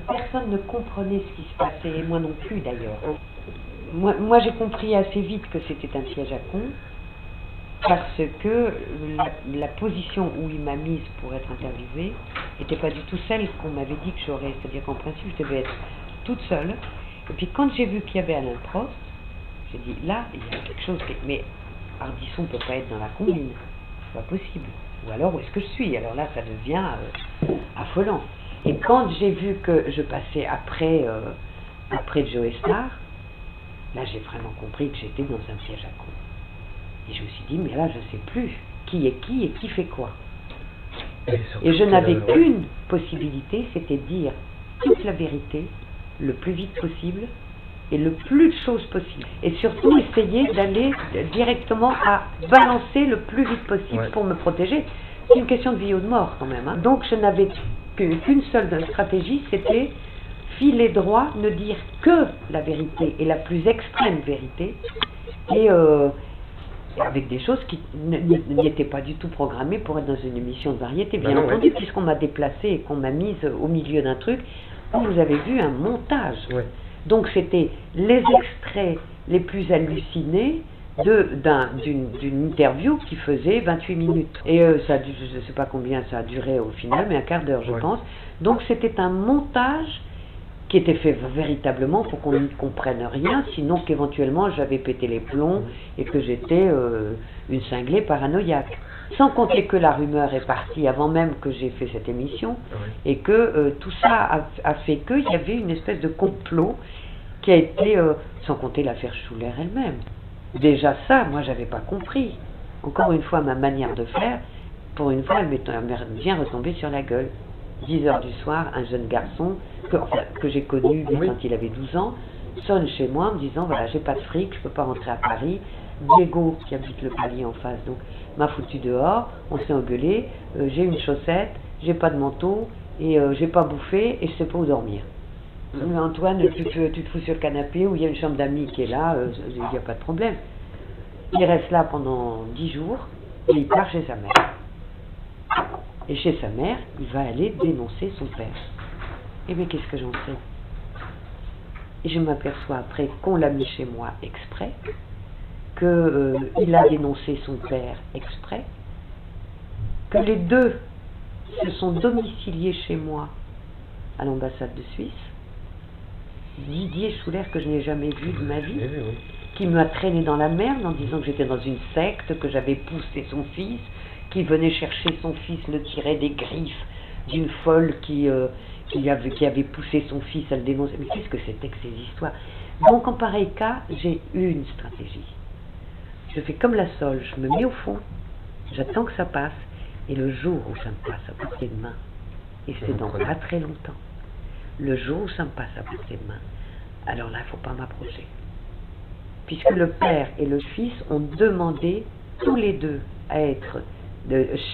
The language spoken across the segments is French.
Personne ne comprenait ce qui se passait, et moi non plus d'ailleurs. Moi j'ai compris assez vite que c'était un piège à con, parce que la position où il m'a mise pour être interviewée n'était pas du tout celle qu'on m'avait dit que j'aurais. C'est-à-dire qu'en principe, je devais être toute seule. Et puis quand j'ai vu qu'il y avait Alain Prost, j'ai dit, là, il y a quelque chose qui... Mais Ardisson ne peut pas être dans la combine, c'est pas possible. Ou alors, où est-ce que je suis? Alors là, ça devient affolant. Et quand j'ai vu que je passais après Joe Star, là, j'ai vraiment compris que j'étais dans un piège à con. Et je me suis dit, mais là, je ne sais plus qui est qui et qui fait quoi. Et je n'avais qu'une possibilité, c'était de dire toute la vérité, le plus vite possible, et le plus de choses possible. Et surtout, essayer d'aller directement à balancer le plus vite possible pour me protéger. C'est une question de vie ou de mort, quand même. Hein. Donc, je n'avais qu'une seule stratégie, c'était filer droit, ne dire que la vérité, et la plus extrême vérité, et avec des choses qui n'étaient pas du tout programmées pour être dans une émission de variété, bien entendu, puisqu'on m'a déplacée et qu'on m'a mise au milieu d'un truc où vous avez vu un montage. Donc c'était les extraits les plus hallucinés d'une interview qui faisait 28 minutes. Et ça, je ne sais pas combien ça a duré au final, mais un quart d'heure je pense. Donc c'était un montage qui était fait véritablement pour qu'on ne comprenne rien, sinon qu'éventuellement j'avais pété les plombs et que j'étais une cinglée paranoïaque. Sans compter que la rumeur est partie avant même que j'ai fait cette émission, et que tout ça a fait qu'il y avait une espèce de complot qui a été, sans compter l'affaire Schuller elle-même. Déjà ça, moi j'avais pas compris. Encore une fois, ma manière de faire, pour une fois, elle m'est bien retombée sur la gueule. 10h du soir, un jeune garçon que j'ai connu quand il avait 12 ans, sonne chez moi en me disant, voilà, j'ai pas de fric, je peux pas rentrer à Paris. Diego, qui habite le palier en face, donc m'a foutu dehors, on s'est engueulé, j'ai une chaussette, j'ai pas de manteau, et j'ai pas bouffé, et je sais pas où dormir. Antoine, tu te fous sur le canapé, où il y a une chambre d'amis qui est là, il n'y a pas de problème. Il reste là pendant 10 jours, et il part chez sa mère. Et chez sa mère, il va aller dénoncer son père. Eh bien, qu'est-ce que j'en sais? Et je m'aperçois après qu'on l'a mis chez moi exprès, qu'il a dénoncé son père exprès, que les deux se sont domiciliés chez moi à l'ambassade de Suisse. Didier Schuller, que je n'ai jamais vu de ma vie, qui m'a traîné dans la merde en disant que j'étais dans une secte, que j'avais poussé son fils, qui venait chercher son fils, le tirait des griffes d'une folle qui avait poussé son fils à le dénoncer. Mais qu'est-ce que c'était que ces histoires? Donc en pareil cas, j'ai une stratégie. Je fais comme la sole, je me mets au fond, j'attends que ça passe, et le jour où ça me passe à portée de main, et c'est dans pas très longtemps, le jour où ça me passe à portée de main, alors là, il ne faut pas m'approcher. Puisque le père et le fils ont demandé tous les deux à être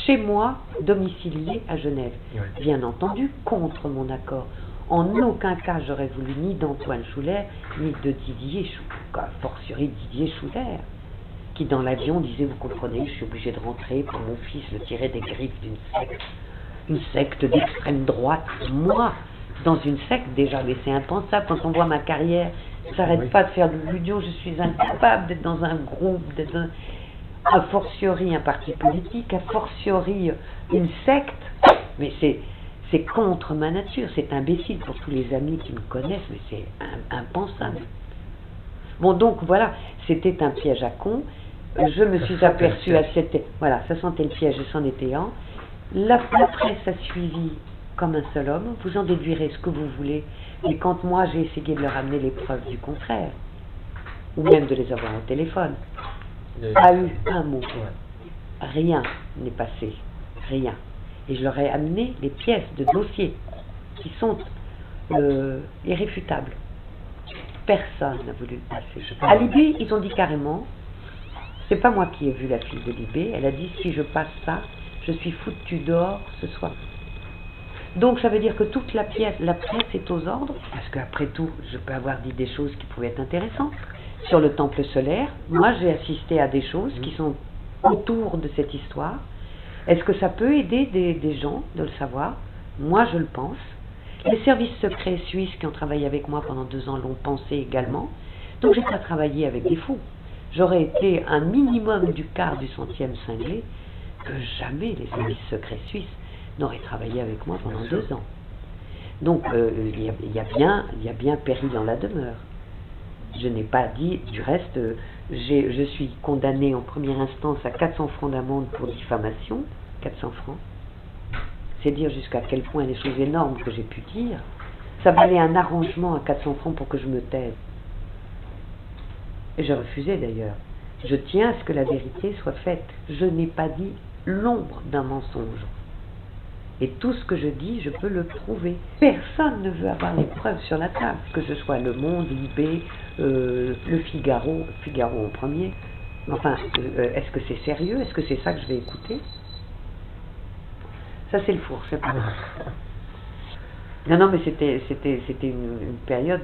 chez moi, domiciliés à Genève. Bien entendu, contre mon accord. En aucun cas, j'aurais voulu ni d'Antoine Schuller, ni de Didier Schuller, a fortiori Didier Schuller, qui dans l'avion disait, vous comprenez, je suis obligé de rentrer pour mon fils le tirer des griffes une secte d'extrême droite. Moi, dans une secte déjà, mais c'est impensable quand on voit ma carrière, je n'arrête pas de faire de l'audio, je suis incapable d'être dans un groupe, a fortiori un parti politique, a fortiori une secte, mais c'est contre ma nature, c'est imbécile pour tous les amis qui me connaissent, mais c'est impensable. Bon, donc voilà, c'était un piège à con. Je me suis aperçue à cette... Voilà, ça sentait le piège, c'en était un. La presse a suivi comme un seul homme. Vous en déduirez ce que vous voulez. Mais quand moi, j'ai essayé de leur amener les preuves du contraire, ou même de les avoir au téléphone, pas eu un mot. Rien n'est passé. Rien. Et je leur ai amené les pièces de dossier qui sont irréfutables. Personne n'a voulu le passer. À Libé, ils ont dit carrément, c'est pas moi qui ai vu la fille de Libé, elle a dit si je passe ça, je suis foutu dehors ce soir. Donc ça veut dire que toute la presse est aux ordres, parce qu'après tout, je peux avoir dit des choses qui pouvaient être intéressantes. Sur le temple solaire, moi j'ai assisté à des choses qui sont autour de cette histoire. Est-ce que ça peut aider des gens de le savoir? Moi je le pense. Les services secrets suisses qui ont travaillé avec moi pendant 2 ans l'ont pensé également. Donc j'ai pas travaillé avec des fous. J'aurais été un minimum du quart du centième cinglé que jamais les services secrets suisses n'auraient travaillé avec moi pendant 2 ans. Donc il y a bien péril en la demeure. Je n'ai pas dit, du reste, je suis condamné en première instance à 400 francs d'amende pour diffamation, 400 francs. C'est dire jusqu'à quel point les choses énormes que j'ai pu dire, ça valait un arrangement à 400 francs pour que je me taise. Et je refusais d'ailleurs. Je tiens à ce que la vérité soit faite. Je n'ai pas dit l'ombre d'un mensonge. Et tout ce que je dis, je peux le prouver. Personne ne veut avoir les preuves sur la table, que ce soit Le Monde, Libé, Le Figaro en premier. Enfin, est-ce que c'est sérieux? Est-ce que c'est ça que je vais écouter? Ça, c'est le four, c'est pas grave. Non, mais c'était une période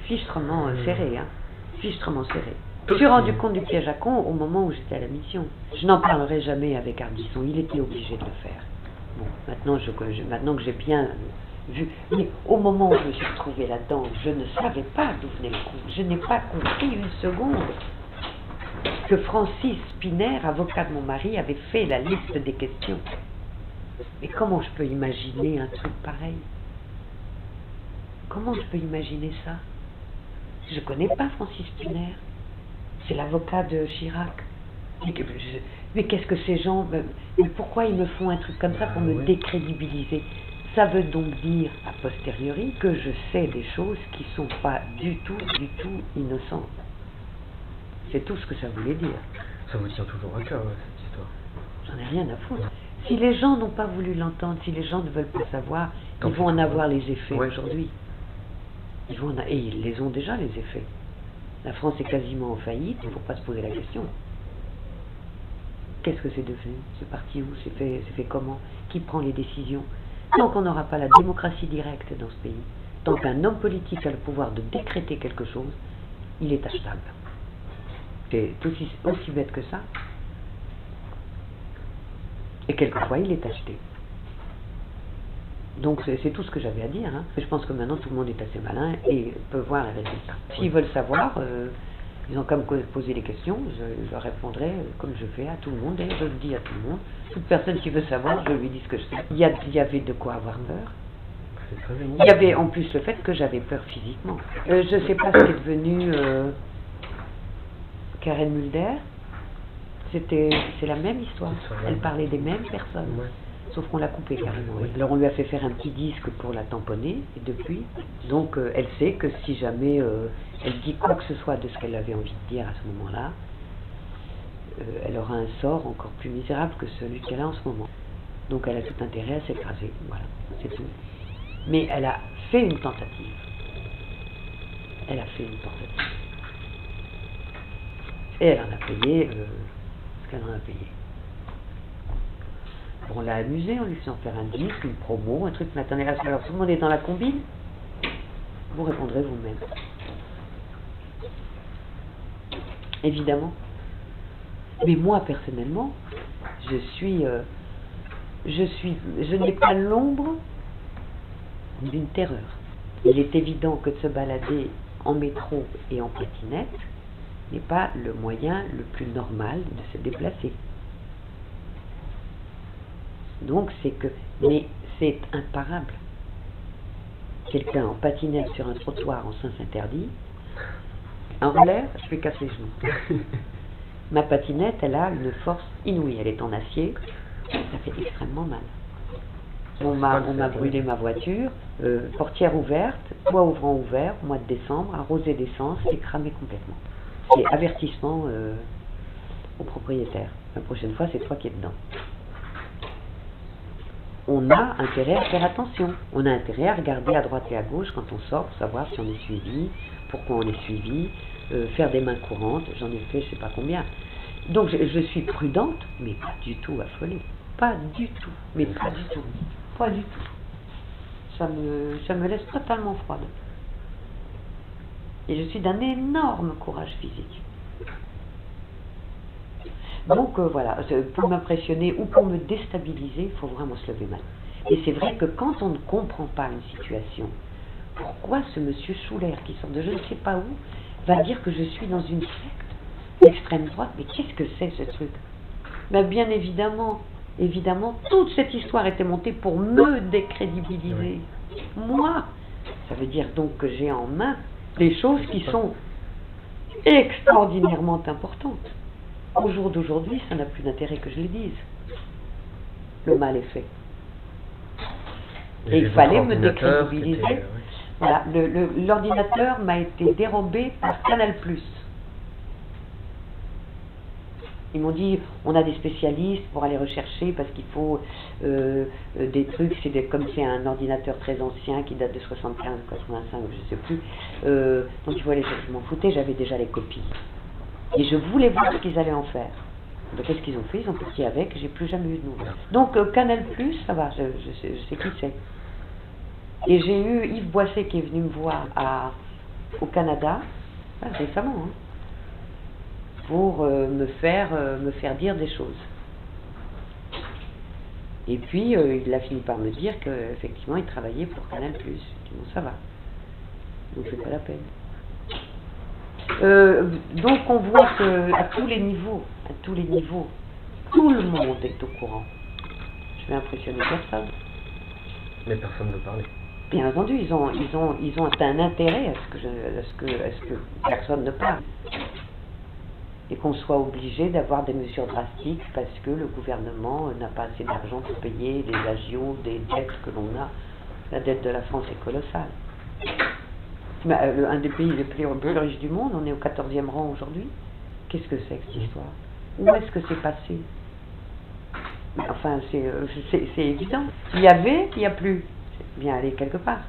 fichtrement serrée, hein. Fichtrement serrée. Je me suis rendu compte du piège à con au moment où j'étais à la mission. Je n'en parlerai jamais avec Ardisson, il était obligé de le faire. Bon, maintenant que j'ai bien vu, mais au moment où je me suis retrouvée là-dedans, je ne savais pas d'où venait le coup. Je n'ai pas compris une seconde que Francis Spinner, avocat de mon mari, avait fait la liste des questions. Mais comment je peux imaginer un truc pareil? Comment je peux imaginer ça? Je connais pas Francis Spinner. C'est l'avocat de Chirac. Mais qu'est-ce que ces gens... Mais pourquoi ils me font un truc comme ça pour me décrédibiliser? Ça veut donc dire, a posteriori, que je sais des choses qui sont pas du tout innocentes. C'est tout ce que ça voulait dire. Ça vous tient toujours à cœur, cette histoire? J'en ai rien à foutre. Si les gens n'ont pas voulu l'entendre, si les gens ne veulent pas savoir, ils vont en avoir les effets aujourd'hui. Et ils les ont déjà, les effets. La France est quasiment en faillite, il ne faut pas se poser la question. Qu'est-ce que c'est devenu? C'est parti où? C'est fait comment? Qui prend les décisions? Tant qu'on n'aura pas la démocratie directe dans ce pays, tant qu'un homme politique a le pouvoir de décréter quelque chose, il est achetable. C'est aussi bête que ça. Et quelquefois, il est acheté. Donc c'est tout ce que j'avais à dire. Hein. Je pense que maintenant tout le monde est assez malin et peut voir les résultats. S'ils veulent savoir, ils ont qu'à me poser les questions, je leur répondrai comme je fais à tout le monde, et je le dis à tout le monde. Toute personne qui veut savoir, je lui dis ce que je sais. Il y avait de quoi avoir peur. Il y avait en plus le fait que j'avais peur physiquement. Je ne sais pas ce qui est devenu Karen Mulder. C'est la même histoire. Elle parlait des mêmes personnes. Sauf qu'on l'a coupé carrément. Alors on lui a fait faire un petit disque pour la tamponner, et depuis, donc elle sait que si jamais elle dit quoi que ce soit de ce qu'elle avait envie de dire à ce moment-là, elle aura un sort encore plus misérable que celui qu'elle a en ce moment. Donc elle a tout intérêt à s'écraser, voilà, c'est tout. Mais elle a fait une tentative. Elle a fait une tentative. Et elle en a payé ce qu'elle en a payé. On l'a amusé, on lui fait en faire un disque, une promo, un truc. Mais attendez, alors tout le monde est dans la combine? Vous répondrez vous-même. Évidemment. Mais moi, personnellement, je n'ai pas l'ombre d'une terreur. Il est évident que de se balader en métro et en patinette n'est pas le moyen le plus normal de se déplacer. Donc mais c'est imparable. Quelqu'un en patinette sur un trottoir en sens interdit, en l'air, je vais casser les genoux. Ma patinette, elle a une force inouïe, elle est en acier, ça fait extrêmement mal. On m'a brûlé ma voiture, portière ouverte, toit ouvrant ouvert, au mois de décembre, arrosé d'essence et cramé complètement. C'est avertissement au propriétaire. La prochaine fois, c'est toi qui es dedans. On a intérêt à faire attention. On a intérêt à regarder à droite et à gauche quand on sort pour savoir si on est suivi, pourquoi on est suivi, faire des mains courantes, j'en ai fait je sais pas combien. Donc je suis prudente, mais pas du tout affolée. Pas du tout, mais pas du tout. Pas du tout. Ça me laisse totalement froide. Et je suis d'un énorme courage physique. Donc voilà, pour m'impressionner ou pour me déstabiliser, il faut vraiment se lever mal. Et c'est vrai que quand on ne comprend pas une situation, pourquoi ce monsieur Schuller, qui sort de je ne sais pas où, va dire que je suis dans une secte d'extrême droite? Mais qu'est-ce que c'est ce truc? Ben bien évidemment, toute cette histoire était montée pour me décrédibiliser. Moi, ça veut dire donc que j'ai en main des choses qui sont extraordinairement importantes. Au jour d'aujourd'hui, ça n'a plus d'intérêt que je le dise. Le mal est fait. Et il fallait me décrédibiliser. Voilà, l'ordinateur m'a été dérobé par Canal+. Ils m'ont dit, on a des spécialistes pour aller rechercher parce qu'il faut des trucs, comme c'est un ordinateur très ancien qui date de 75, 85, je sais plus. Donc il faut aller chercher. Je m'en foutais, j'avais déjà les copies. Et je voulais voir ce qu'ils allaient en faire. Donc qu'est-ce qu'ils ont fait? Ils ont parti avec, j'ai plus jamais eu de nouvelles. Donc Canal+, ça va, je sais qui c'est. Et j'ai eu Yves Boisset qui est venu me voir au Canada, récemment, hein, pour me faire dire des choses. Et puis il a fini par me dire qu'effectivement il travaillait pour Canal+. Je dis bon, ça va, donc c'est pas la peine. Donc on voit qu'à tous les niveaux, tout le monde est au courant. Je vais impressionner personne. Mais personne ne veut parler. Bien entendu, ils ont un intérêt à ce que personne ne parle. Et qu'on soit obligé d'avoir des mesures drastiques parce que le gouvernement n'a pas assez d'argent pour payer les agios, des dettes que l'on a. La dette de la France est colossale. Un des pays les plus riches du monde, on est au 14e rang aujourd'hui. Qu'est-ce que c'est que cette histoire? Où est-ce que c'est passé? Enfin, c'est évident. Il y avait, il n'y a plus. C'est bien aller quelque part.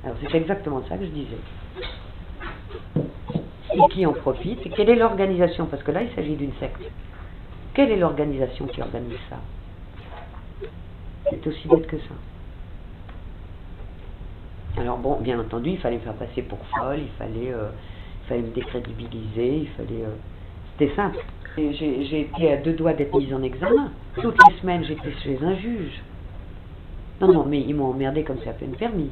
Alors c'est exactement ça que je disais. Et qui en profite? Et quelle est l'organisation? Parce que là, il s'agit d'une secte. Quelle est l'organisation qui organise ça? C'est aussi bête que ça. Alors bon, bien entendu, il fallait me faire passer pour folle, il fallait me décrédibiliser, c'était simple. J'ai été à 2 doigts d'être mise en examen. Toutes les semaines, j'étais chez un juge. Non, mais ils m'ont emmerdé comme c'est à peine permis.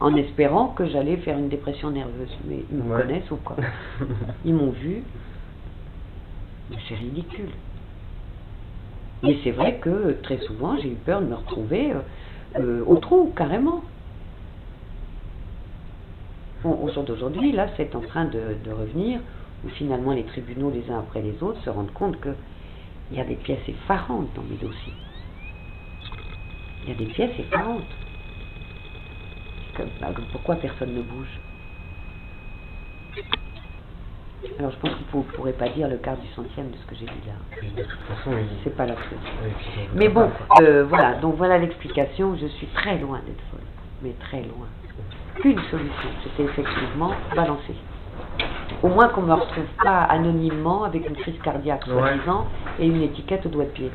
En espérant que j'allais faire une dépression nerveuse. Mais ils me connaissent ou quoi? Ils m'ont vu. C'est ridicule. Mais c'est vrai que très souvent, j'ai eu peur de me retrouver au trou, carrément. Bon, au jour d'aujourd'hui, là, c'est en train de revenir, où finalement les tribunaux, les uns après les autres, se rendent compte qu'il y a des pièces effarantes dans mes dossiers. Il y a des pièces effarantes. Pourquoi personne ne bouge? Alors je pense qu'il ne pourrait pas dire le quart du centième de ce que j'ai dit là. De toute façon, c'est pas la chose. Mais bon, voilà, donc voilà l'explication. Je suis très loin d'être folle, mais très loin. Qu'une solution, c'était effectivement balancer. Au moins qu'on ne me retrouve pas anonymement avec une crise cardiaque soi-disant et une étiquette au doigt de pied.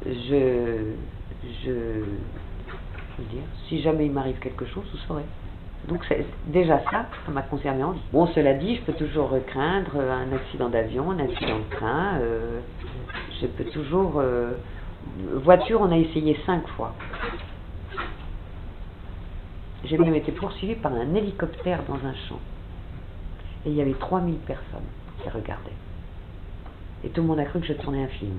Je veux dire, si jamais il m'arrive quelque chose, vous saurez. Donc déjà ça m'a concerné en vie. Bon, cela dit, je peux toujours craindre un accident d'avion, un accident de train. Je peux toujours... voiture, on a essayé 5 fois. J'ai même été poursuivi par un hélicoptère dans un champ. Et il y avait 3000 personnes qui regardaient. Et tout le monde a cru que je tournais un film.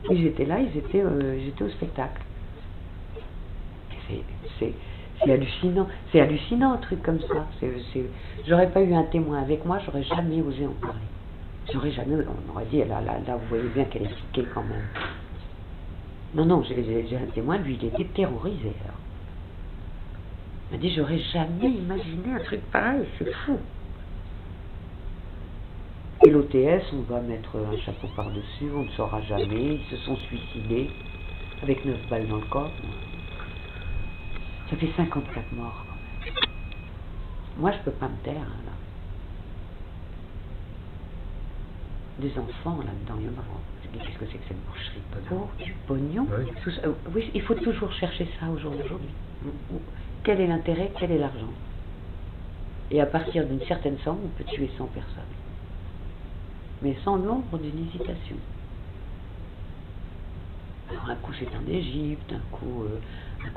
Et j'étais là, j'étais au spectacle. C'est hallucinant. C'est hallucinant un truc comme ça. J'aurais pas eu un témoin avec moi, j'aurais jamais osé en parler. J'aurais jamais, on aurait dit, là, vous voyez bien qu'elle est piquée quand même. Non, j'ai un témoin, lui, il était terrorisé. Alors. Il m'a dit, j'aurais jamais imaginé un truc pareil, c'est fou. Et l'OTS, on va mettre un chapeau par-dessus, on ne saura jamais, ils se sont suicidés, avec 9 balles dans le corps. Ça fait 54 morts. Moi, je peux pas me taire, là. Des enfants, là-dedans, il y en a. Je dis, qu'est-ce que c'est que cette boucherie? Oh, du pognon. Oui, il faut toujours chercher ça au jour d'aujourd'hui. Quel est l'intérêt, quel est l'argent? Et à partir d'une certaine somme, on peut tuer 100 personnes. mais sans l'ombre d'une hésitation. Alors, un coup c'est en Égypte, un coup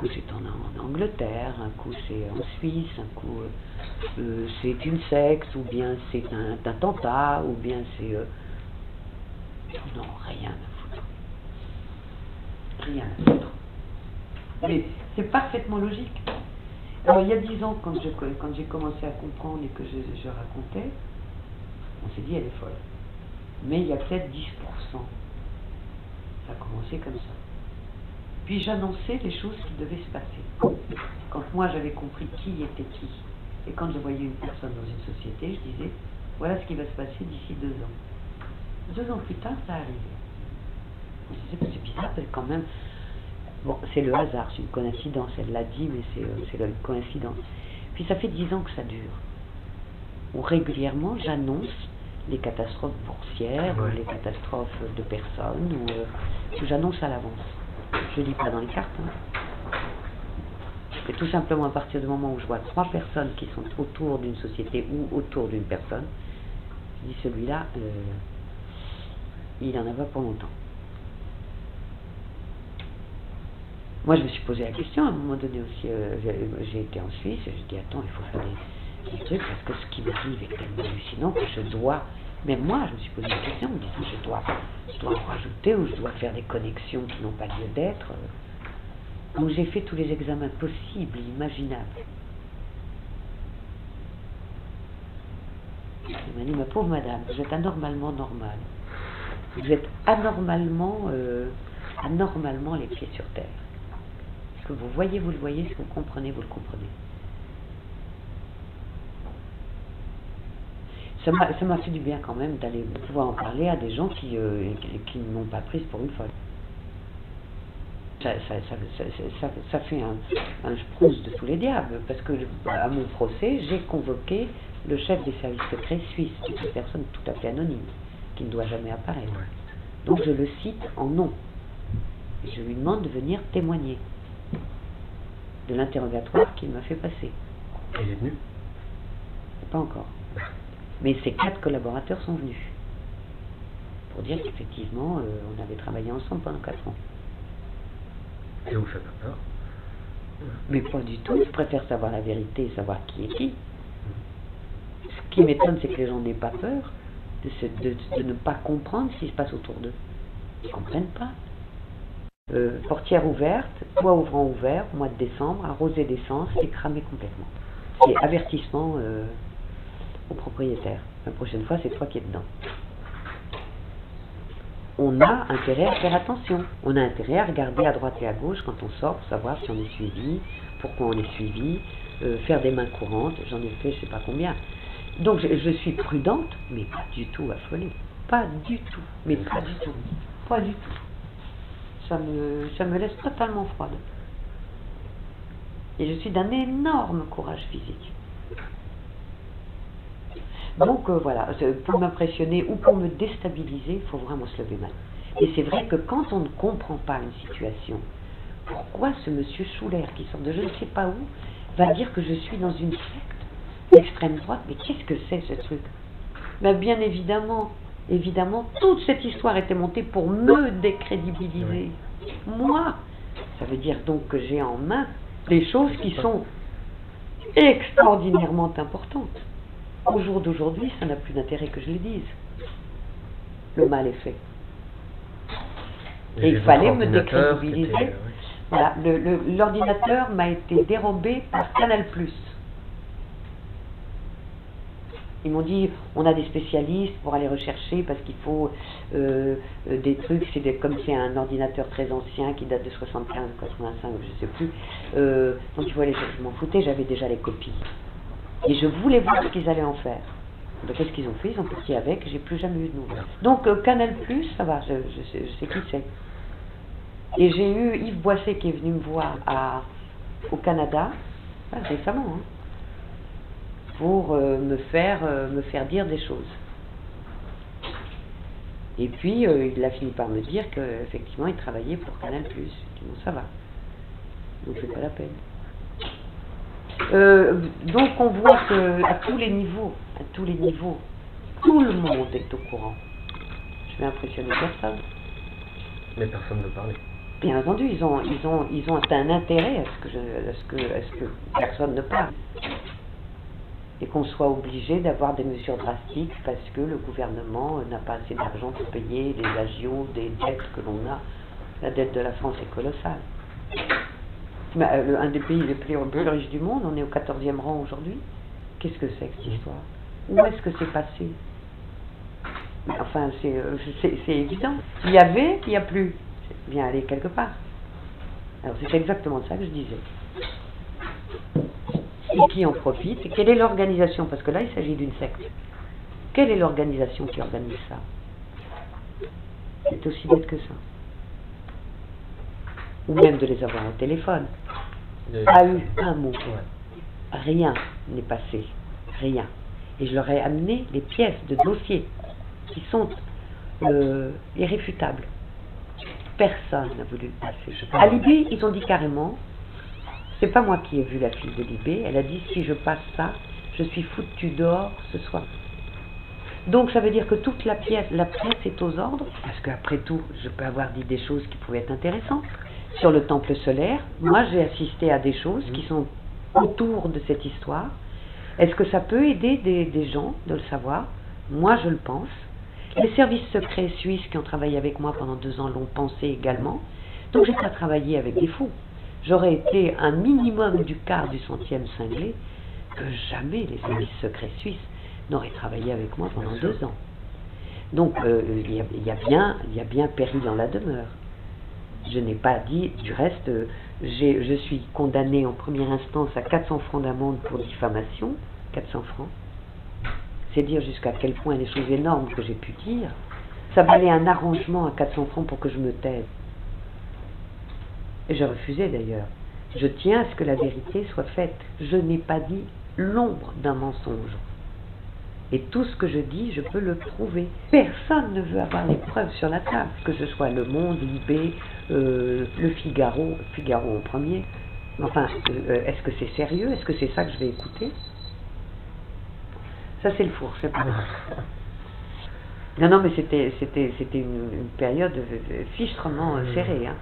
c'est en Angleterre, un coup c'est en Suisse, un coup c'est une secte, ou bien c'est un attentat, ou bien c'est... non, rien à foutre. Rien à foutre. Mais c'est parfaitement logique. Alors il y a 10 ans, quand j'ai commencé à comprendre et que je racontais, on s'est dit elle est folle. Mais il y a peut-être 10%. Ça a commencé comme ça. Puis j'annonçais les choses qui devaient se passer. Quand moi j'avais compris qui était qui, et quand je voyais une personne dans une société, je disais, voilà ce qui va se passer d'ici 2 ans. 2 ans plus tard, ça arrivait. Je disais, c'est bizarre, parce que quand même, bon, c'est le hasard, c'est une coïncidence, elle l'a dit, mais c'est une coïncidence. Puis ça fait 10 ans que ça dure. Où régulièrement j'annonce les catastrophes boursières, ou les catastrophes de personnes, ou j'annonce à l'avance. Je ne lis pas dans les cartes. Et tout simplement à partir du moment où je vois 3 personnes qui sont autour d'une société ou autour d'une personne, je dis celui-là, il en a pas pour longtemps. Moi je me suis posé la question à un moment donné aussi, j'ai été en Suisse et je dis attends, il faut faire des trucs parce que ce qui m'arrive est tellement hallucinant que je dois, même moi je me suis posé la question en me disant je dois en rajouter ou je dois faire des connexions qui n'ont pas lieu d'être. Donc j'ai fait tous les examens possibles et imaginables. Il m'a dit ma pauvre madame, vous êtes anormalement normale. Vous êtes anormalement les pieds sur terre. Ce que vous voyez, vous le voyez, ce que vous comprenez, vous le comprenez. Ça m'a fait du bien quand même d'aller pouvoir en parler à des gens qui ne m'ont pas prise pour une folle. Ça fait un sprousse de tous les diables, parce que à mon procès, j'ai convoqué le chef des services secrets suisses, qui est une personne tout à fait anonyme, qui ne doit jamais apparaître. Donc je le cite en nom. Et je lui demande de venir témoigner de l'interrogatoire qu'il m'a fait passer. Il est venu? Pas encore. Mais ces 4 collaborateurs sont venus. Pour dire qu'effectivement, on avait travaillé ensemble pendant 4 ans. Et vous faites pas peur? Mais pas du tout. Je préfère savoir la vérité et savoir qui est qui. Ce qui m'étonne, c'est que les gens n'aient pas peur de ne pas comprendre ce qui se passe autour d'eux. Ils ne comprennent pas. Portière ouverte, toit ouvrant ouvert, mois de décembre, arrosé d'essence et cramé complètement. C'est avertissement au propriétaire. La prochaine fois, c'est toi qui es dedans. On a intérêt à faire attention. On a intérêt à regarder à droite et à gauche quand on sort pour savoir si on est suivi, pourquoi on est suivi, faire des mains courantes. J'en ai fait je sais pas combien. Donc je suis prudente, mais pas du tout affolée. Pas du tout. Mais pas du tout. Pas du tout. Ça me laisse totalement froide. Et je suis d'un énorme courage physique. Donc voilà, pour m'impressionner ou pour me déstabiliser, il faut vraiment se lever mal. Et c'est vrai que quand on ne comprend pas une situation, pourquoi ce monsieur Schuller qui sort de je ne sais pas où va dire que je suis dans une secte d'extrême droite? Mais qu'est-ce que c'est ce truc? Ben, bien évidemment, toute cette histoire était montée pour me décrédibiliser. Moi, ça veut dire donc que j'ai en main des choses qui sont extraordinairement importantes. Au jour d'aujourd'hui, ça n'a plus d'intérêt que je le dise. Le mal est fait. Et il fallait me décrédibiliser. Voilà, l'ordinateur m'a été dérobé par Canal+. Ils m'ont dit, on a des spécialistes pour aller rechercher parce qu'il faut des trucs, comme c'est un ordinateur très ancien qui date de 75, 85, je sais plus. Donc il faut aller chercher. Je m'en foutais, j'avais déjà les copies. Et je voulais voir ce qu'ils allaient en faire. Donc qu'est-ce qu'ils ont fait? Ils ont parti avec, j'ai plus jamais eu de nouvelles. Donc Canal+, ça va, je sais qui c'est. Et j'ai eu Yves Boisset qui est venu me voir au Canada, récemment, hein, pour me faire dire des choses. Et puis il a fini par me dire qu'effectivement il travaillait pour Canal+. Je dis bon, ça va. Donc c'est pas la peine. Donc on voit qu'à tous les niveaux, tout le monde est au courant. vais impressionner personne. Mais personne ne veut parler. Bien entendu, ils ont un intérêt à ce que personne ne parle. Et qu'on soit obligé d'avoir des mesures drastiques parce que le gouvernement n'a pas assez d'argent pour payer les agios des dettes que l'on a. La dette de la France est colossale. Un des pays les plus riches du monde, on est au 14e rang aujourd'hui. Qu'est-ce que c'est que cette histoire? Où est-ce que c'est passé? Enfin, c'est évident. Il y avait, il n'y a plus. C'est bien aller quelque part. Alors c'est exactement ça que je disais. Et qui en profite? Et quelle est l'organisation? Parce que là, il s'agit d'une secte. Quelle est l'organisation qui organise ça? C'est aussi bête que ça. Ou même de les avoir au téléphone. Pas eu un mot. Rien n'est passé. Rien. Et je leur ai amené les pièces de dossier qui sont irréfutables. Personne n'a voulu le passer. À Libé, ils ont dit carrément, c'est pas moi qui ai vu la fille de Libé, elle a dit si je passe ça, je suis foutue dehors ce soir. Donc ça veut dire que toute la presse est aux ordres, parce qu'après tout, je peux avoir dit des choses qui pouvaient être intéressantes. Sur le temple solaire, moi j'ai assisté à des choses qui sont autour de cette histoire. Est-ce que ça peut aider des gens de le savoir? Moi je le pense. Les services secrets suisses qui ont travaillé avec moi pendant 2 ans l'ont pensé également. Donc j'ai pas travaillé avec des fous. J'aurais été un minimum du quart du centième cinglé que jamais les services secrets suisses n'auraient travaillé avec moi pendant 2 ans. Donc il y a bien péril en la demeure. Je n'ai pas dit, du reste, je suis condamné en première instance à 400 francs d'amende pour diffamation, 400 francs. C'est dire jusqu'à quel point les choses énormes que j'ai pu dire, ça valait un arrangement à 400 francs pour que je me taise. Et je refusais d'ailleurs. Je tiens à ce que la vérité soit faite. Je n'ai pas dit l'ombre d'un mensonge. Et tout ce que je dis, je peux le prouver. Personne ne veut avoir les preuves sur la table, que ce soit Le Monde, Libé, Le Figaro en premier. Enfin, est-ce que c'est sérieux? Est-ce que c'est ça que je vais écouter? Ça c'est le four, je sais pas. Non, mais c'était une période fichtrement serrée, hein.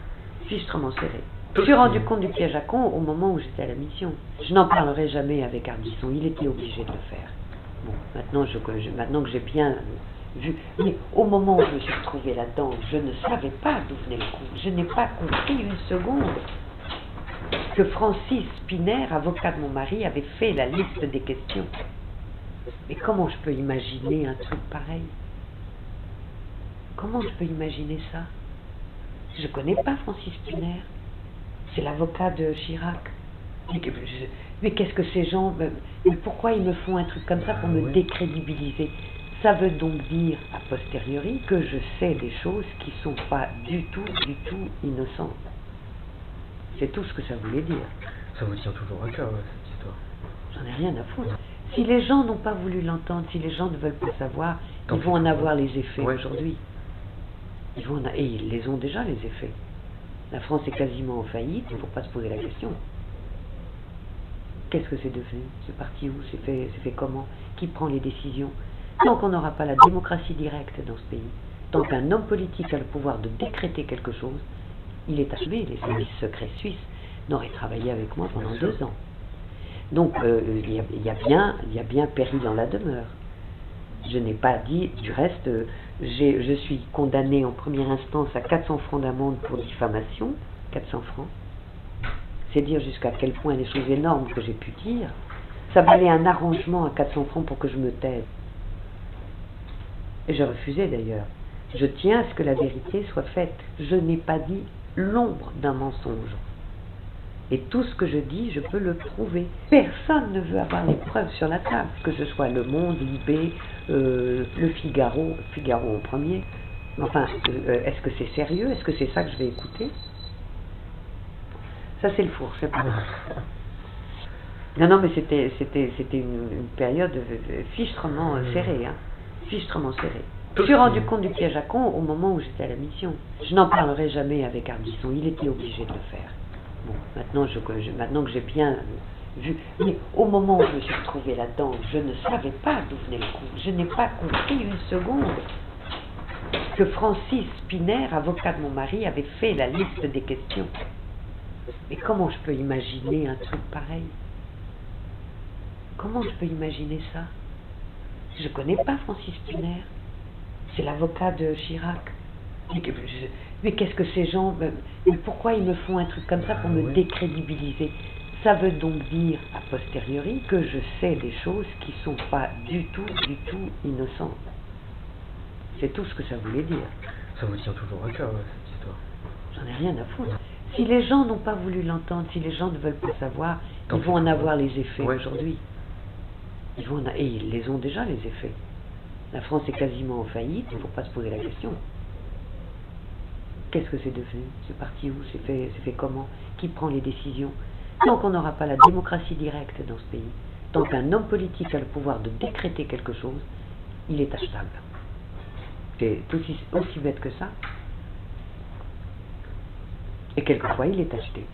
Fichtrement serrée. Je me suis rendu compte du piège à con au moment où j'étais à la mission. Je n'en parlerai jamais avec Ardisson, il était obligé de le faire. Bon, maintenant que j'ai bien vu, mais au moment où je me suis retrouvée là-dedans, je ne savais pas d'où venait le coup. Je n'ai pas compris une seconde que Francis Spinner, avocat de mon mari, avait fait la liste des questions. Mais comment je peux imaginer un truc pareil? Comment je peux imaginer ça? Je ne connais pas Francis Spinner. C'est l'avocat de Chirac. Mais qu'est-ce que ces gens... Mais pourquoi ils me font un truc comme ça pour me décrédibiliser? Ça veut donc dire, a posteriori, que je sais des choses qui ne sont pas du tout innocentes. C'est tout ce que ça voulait dire. Ça vous tient toujours à cœur, cette histoire? J'en ai rien à foutre. Si les gens n'ont pas voulu l'entendre, si les gens ne veulent pas savoir, ils vont en avoir les effets aujourd'hui. Et ils les ont déjà, les effets. La France est quasiment en faillite, il ne faut pas se poser la question. Qu'est-ce que c'est devenu? C'est parti où? C'est fait comment? Qui prend les décisions? Tant qu'on n'aura pas la démocratie directe dans ce pays, tant qu'un homme politique a le pouvoir de décréter quelque chose, il est achevé. Les services secrets suisses n'auraient travaillé avec moi pendant 2 ans. Donc il y a bien péril en la demeure. Je n'ai pas dit, du reste, je suis condamné en première instance à 400 francs d'amende pour diffamation, 400 francs. C'est dire jusqu'à quel point les choses énormes que j'ai pu dire, ça valait un arrangement à 400 francs pour que je me taise. Et je refusais d'ailleurs. Je tiens à ce que la vérité soit faite. Je n'ai pas dit l'ombre d'un mensonge. Et tout ce que je dis, je peux le prouver. Personne ne veut avoir les preuves sur la table, que ce soit Le Monde, Libé, Le Figaro en premier. Enfin, est-ce que c'est sérieux? Est-ce que c'est ça que je vais écouter? Ça c'est le four, je sais pas. Non, mais c'était une période fichtrement serrée, hein. Fichtrement serrée. Je me suis rendu compte du piège à con au moment où j'étais à la mission. Je n'en parlerai jamais avec Ardisson, il était obligé de le faire. Bon, maintenant que j'ai bien vu, mais au moment où je me suis retrouvée là-dedans, je ne savais pas d'où venait le coup. Je n'ai pas compris une seconde que Francis Spinner, avocat de mon mari, avait fait la liste des questions. Mais comment je peux imaginer un truc pareil? Comment je peux imaginer ça? Je connais pas Francis Spinner. C'est l'avocat de Chirac. Mais qu'est-ce que ces gens... Mais pourquoi ils me font un truc comme ça pour me décrédibiliser? Ça veut donc dire, a posteriori, que je sais des choses qui sont pas du tout innocentes. C'est tout ce que ça voulait dire. Ça vous tient toujours à cœur, cette histoire. J'en ai rien à foutre. Si les gens n'ont pas voulu l'entendre, si les gens ne veulent pas savoir, ils vont en avoir les effets aujourd'hui. Et ils les ont déjà, les effets. La France est quasiment en faillite, il ne faut pas se poser la question. Qu'est-ce que c'est devenu? C'est parti où? C'est fait comment? Qui prend les décisions? Tant qu'on n'aura pas la démocratie directe dans ce pays, tant qu'un homme politique a le pouvoir de décréter quelque chose, il est achetable. C'est aussi bête que ça. Et quelquefois, il est acheté.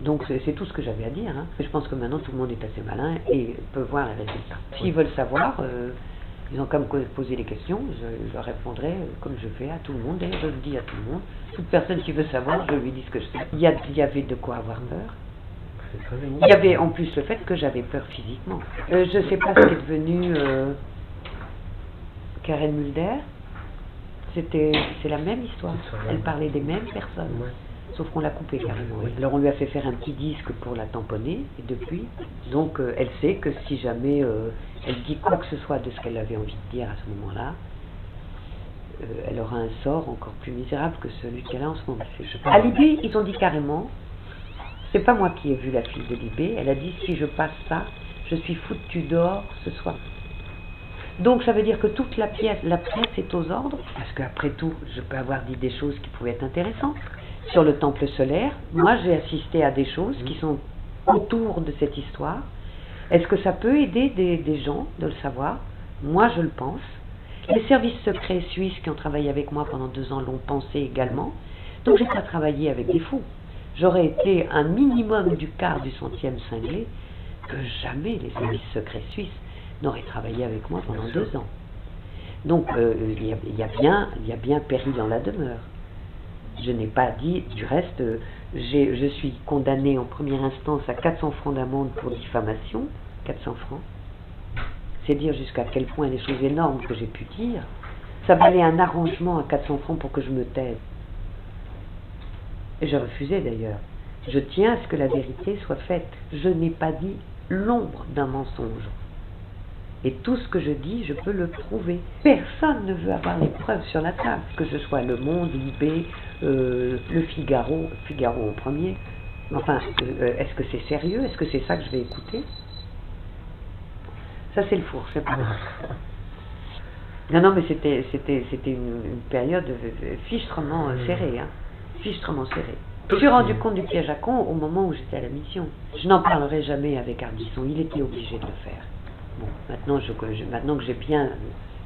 Donc c'est tout ce que j'avais à dire. Hein. Je pense que maintenant tout le monde est assez malin et peut voir les résultats. S'ils veulent savoir, ils ont qu'à me poser des questions, je leur répondrai comme je fais à tout le monde, et je le dis à tout le monde. Toute personne qui veut savoir, je lui dis ce que je sais. Il y avait de quoi avoir peur. Il y avait en plus le fait que j'avais peur physiquement. Je ne sais pas ce qui est devenu Karen Mulder. C'est la même histoire. Elle parlait des mêmes personnes. Sauf qu'on l'a coupé carrément. Oui. Alors on lui a fait faire un petit disque pour la tamponner, et depuis, donc elle sait que si jamais elle dit quoi que ce soit de ce qu'elle avait envie de dire à ce moment-là, elle aura un sort encore plus misérable que celui qu'elle a en ce moment. À Libé, ils ont dit carrément, c'est pas moi qui ai vu la fille de Libé, elle a dit si je passe ça, je suis foutue dehors ce soir. Donc ça veut dire que toute la presse est aux ordres, parce qu'après tout, je peux avoir dit des choses qui pouvaient être intéressantes. Sur le temple solaire, moi j'ai assisté à des choses qui sont autour de cette histoire. Est-ce que ça peut aider des gens de le savoir? Moi je le pense. Les services secrets suisses qui ont travaillé avec moi pendant 2 ans l'ont pensé également. Donc j'ai pas travaillé avec des fous. J'aurais été un minimum du quart du centième cinglé que jamais les services secrets suisses n'auraient travaillé avec moi pendant 2 ans. Donc il y a bien péril en la demeure. Je n'ai pas dit, du reste, je suis condamné en première instance à 400 francs d'amende pour diffamation, 400 francs. C'est dire jusqu'à quel point les choses énormes que j'ai pu dire, ça valait un arrangement à 400 francs pour que je me taise. Et je refusais d'ailleurs. Je tiens à ce que la vérité soit faite. Je n'ai pas dit l'ombre d'un mensonge. Et tout ce que je dis, je peux le prouver. Personne ne veut avoir les preuves sur la table, que ce soit Le Monde, Libé, Le Figaro en premier. Enfin, est-ce que c'est sérieux? Est-ce que c'est ça que je vais écouter? Ça, c'est le four, je sais pas. Non, mais c'était une période fichtrement serrée, hein. Fichtrement serrée. Je me suis rendu compte du piège à con au moment où j'étais à la mission. Je n'en parlerai jamais avec Ardisson, il était obligé de le faire. Bon, maintenant que j'ai bien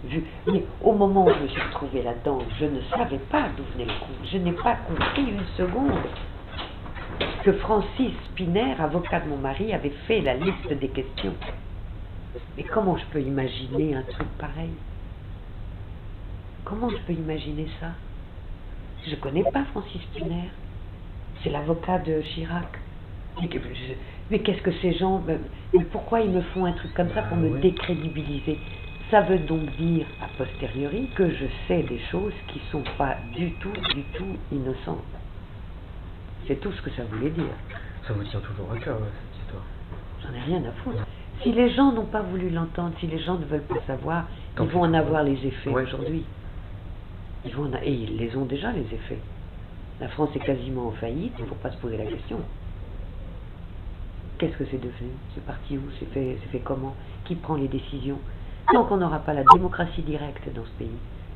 vu, mais au moment où je me suis retrouvée là-dedans, je ne savais pas d'où venait le coup. Je n'ai pas compris une seconde que Francis Spinner, avocat de mon mari, avait fait la liste des questions. Mais comment je peux imaginer un truc pareil? Comment je peux imaginer ça? Je ne connais pas Francis Spinner. C'est l'avocat de Chirac. Mais qu'est-ce que ces gens... Mais pourquoi ils me font un truc comme ça pour me décrédibiliser? Ça veut donc dire, a posteriori, que je sais des choses qui sont pas du tout innocentes. C'est tout ce que ça voulait dire. Ça vous tient toujours à cœur, cette histoire. J'en ai rien à foutre. Si les gens n'ont pas voulu l'entendre, si les gens ne veulent pas savoir, ils vont en avoir les effets aujourd'hui. Et ils les ont déjà, les effets. La France est quasiment en faillite, il ne faut pas se poser la question. Qu'est-ce que c'est devenu? C'est parti où? C'est fait comment? Qui prend les décisions? Tant qu'on n'aura pas la démocratie directe dans ce pays,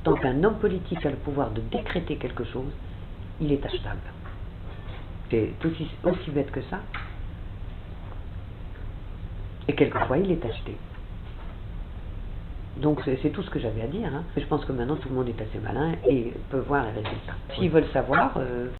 tant qu'un homme politique a le pouvoir de décréter quelque chose, il est achetable. C'est aussi bête que ça. Et quelquefois, il est acheté. Donc c'est tout ce que j'avais à dire. Hein. Je pense que maintenant tout le monde est assez malin et peut voir les résultats. S'ils veulent savoir...